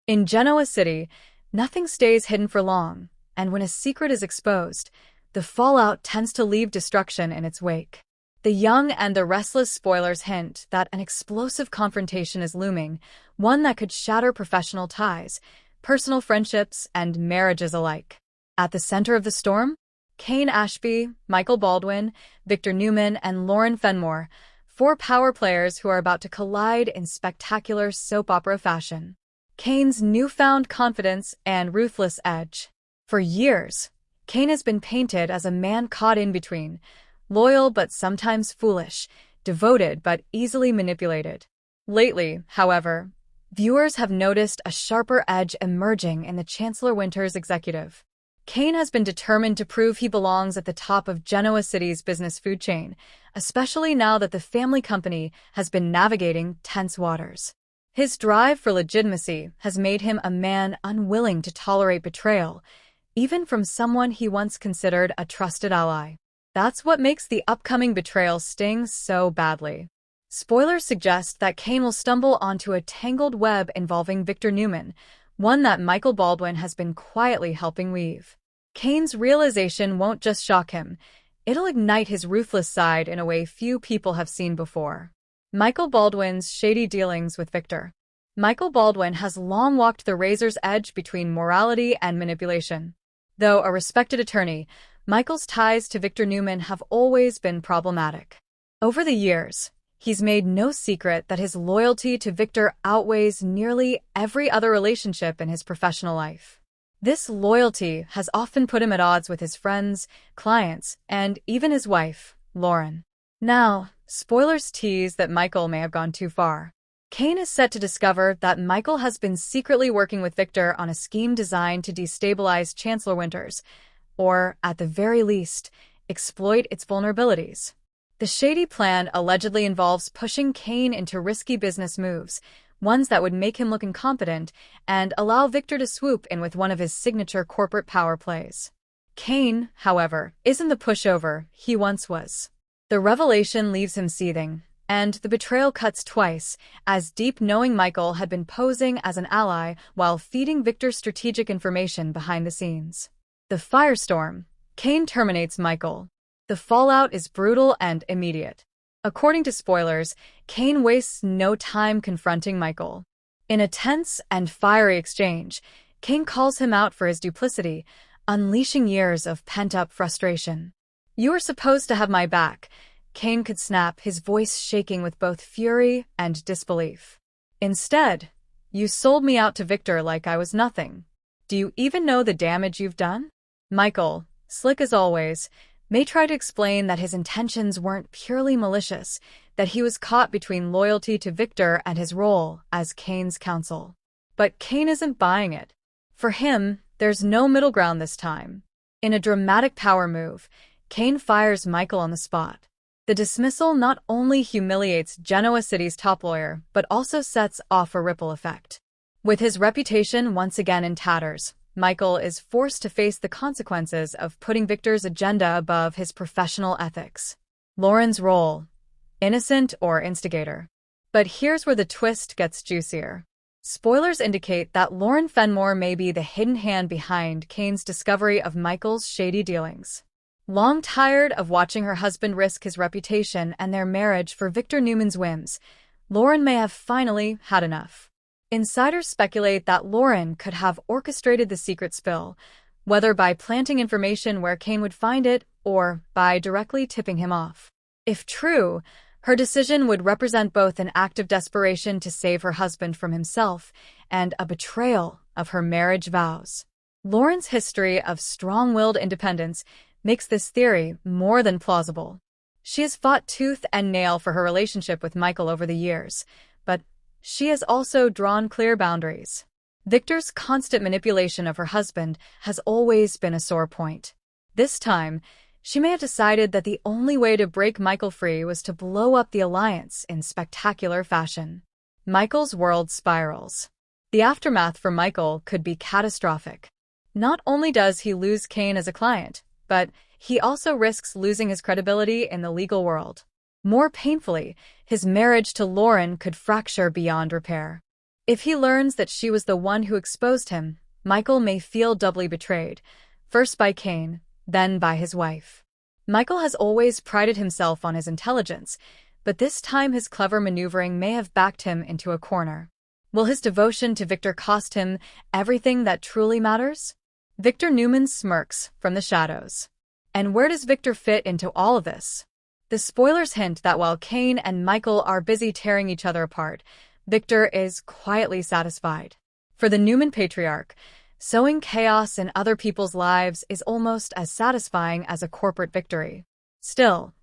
In Genoa City, nothing stays hidden for long, and when a secret is exposed, the fallout tends to leave destruction in its wake. The young and the restless spoilers hint that an explosive confrontation is looming, one that could shatter professional ties, personal friendships, and marriages alike. At the center of the storm, Kane Ashby, Michael Baldwin, Victor Newman, and Lauren Fenmore, four power players who are about to collide in spectacular soap opera fashion. Kane's newfound confidence and ruthless edge. For years, Kane has been painted as a man caught in between, loyal but sometimes foolish, devoted but easily manipulated. Lately, however, viewers have noticed a sharper edge emerging in the Chancellor Winters executive. Kane has been determined to prove he belongs at the top of Genoa City's business food chain, especially now that the family company has been navigating tense waters. His drive for legitimacy has made him a man unwilling to tolerate betrayal, even from someone he once considered a trusted ally. That's what makes the upcoming betrayal sting so badly. Spoilers suggest that Kane will stumble onto a tangled web involving Victor Newman, one that Michael Baldwin has been quietly helping weave. Kane's realization won't just shock him, it'll ignite his ruthless side in a way few people have seen before. Michael Baldwin's shady dealings with Victor. Michael Baldwin has long walked the razor's edge between morality and manipulation. Though a respected attorney, Michael's ties to Victor Newman have always been problematic. Over the years, he's made no secret that his loyalty to Victor outweighs nearly every other relationship in his professional life. This loyalty has often put him at odds with his friends, clients, and even his wife, Lauren. Now, spoilers tease that Michael may have gone too far. Kane is set to discover that Michael has been secretly working with Victor on a scheme designed to destabilize Chancellor Winters, or, at the very least, exploit its vulnerabilities. The shady plan allegedly involves pushing Kane into risky business moves, ones that would make him look incompetent and allow Victor to swoop in with one of his signature corporate power plays. Kane, however, isn't the pushover he once was. The revelation leaves him seething, and the betrayal cuts twice, as deep knowing Michael had been posing as an ally while feeding Victor strategic information behind the scenes. The firestorm. Kane terminates Michael. The fallout is brutal and immediate. According to spoilers, Kane wastes no time confronting Michael. In a tense and fiery exchange, Kane calls him out for his duplicity, unleashing years of pent-up frustration. "You are supposed to have my back," Kane could snap, his voice shaking with both fury and disbelief. "Instead, you sold me out to Victor like I was nothing. Do you even know the damage you've done?" Michael, slick as always, may try to explain that his intentions weren't purely malicious, that he was caught between loyalty to Victor and his role as Kane's counsel. But Kane isn't buying it. For him, there's no middle ground this time. In a dramatic power move, Kane fires Michael on the spot. The dismissal not only humiliates Genoa City's top lawyer, but also sets off a ripple effect. With his reputation once again in tatters, Michael is forced to face the consequences of putting Victor's agenda above his professional ethics. Lauren's role: innocent or instigator. But here's where the twist gets juicier. Spoilers indicate that Lauren Fenmore may be the hidden hand behind Kane's discovery of Michael's shady dealings. Long tired of watching her husband risk his reputation and their marriage for Victor Newman's whims, Lauren may have finally had enough. Insiders speculate that Lauren could have orchestrated the secret spill, whether by planting information where Kane would find it or by directly tipping him off. If true, her decision would represent both an act of desperation to save her husband from himself and a betrayal of her marriage vows. Lauren's history of strong-willed independence makes this theory more than plausible. She has fought tooth and nail for her relationship with Michael over the years, but she has also drawn clear boundaries. Victor's constant manipulation of her husband has always been a sore point. This time, she may have decided that the only way to break Michael free was to blow up the alliance in spectacular fashion. Michael's world spirals. The aftermath for Michael could be catastrophic. Not only does he lose Kane as a client, but he also risks losing his credibility in the legal world. More painfully, his marriage to Lauren could fracture beyond repair. If he learns that she was the one who exposed him, Michael may feel doubly betrayed, first by Kane, then by his wife. Michael has always prided himself on his intelligence, but this time his clever maneuvering may have backed him into a corner. Will his devotion to Victor cost him everything that truly matters? Victor Newman smirks from the shadows. And where does Victor fit into all of this? The spoilers hint that while Kane and Michael are busy tearing each other apart, Victor is quietly satisfied. For the Newman patriarch, sowing chaos in other people's lives is almost as satisfying as a corporate victory. Still,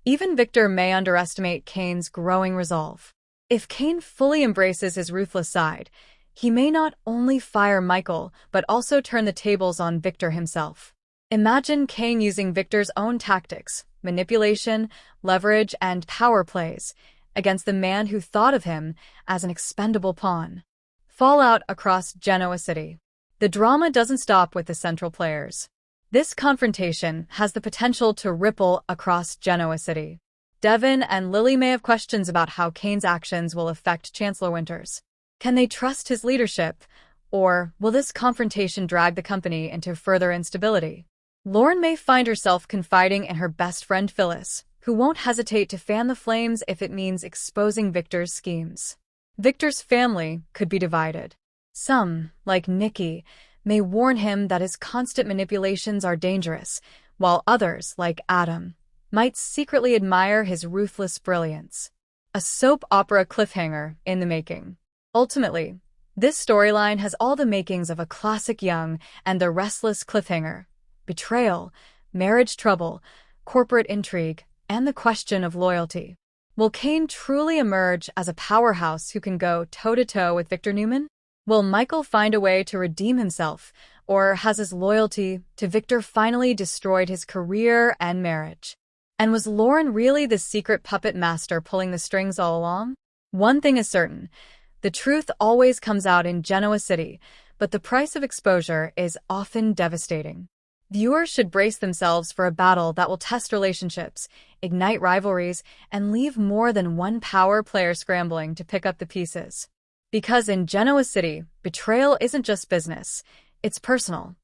even Victor may underestimate Kane's growing resolve. If Kane fully embraces his ruthless side, he may not only fire Michael, but also turn the tables on Victor himself. Imagine Kane using Victor's own tactics, manipulation, leverage, and power plays, against the man who thought of him as an expendable pawn. Fallout across Genoa City. The drama doesn't stop with the central players. This confrontation has the potential to ripple across Genoa City. Devon and Lily may have questions about how Kane's actions will affect Chancellor Winters. Can they trust his leadership, or will this confrontation drag the company into further instability? Lauren may find herself confiding in her best friend Phyllis, who won't hesitate to fan the flames if it means exposing Victor's schemes. Victor's family could be divided. Some, like Nikki, may warn him that his constant manipulations are dangerous, while others, like Adam, might secretly admire his ruthless brilliance. A soap opera cliffhanger in the making. Ultimately, this storyline has all the makings of a classic Young and the Restless cliffhanger: betrayal, marriage trouble, corporate intrigue, and the question of loyalty. Will Kane truly emerge as a powerhouse who can go toe-to-toe with Victor Newman? Will Michael find a way to redeem himself, or has his loyalty to Victor finally destroyed his career and marriage? And was Lauren really the secret puppet master pulling the strings all along? One thing is certain: the truth always comes out in Genoa City, but the price of exposure is often devastating. Viewers should brace themselves for a battle that will test relationships, ignite rivalries, and leave more than one power player scrambling to pick up the pieces. Because in Genoa City, betrayal isn't just business, it's personal.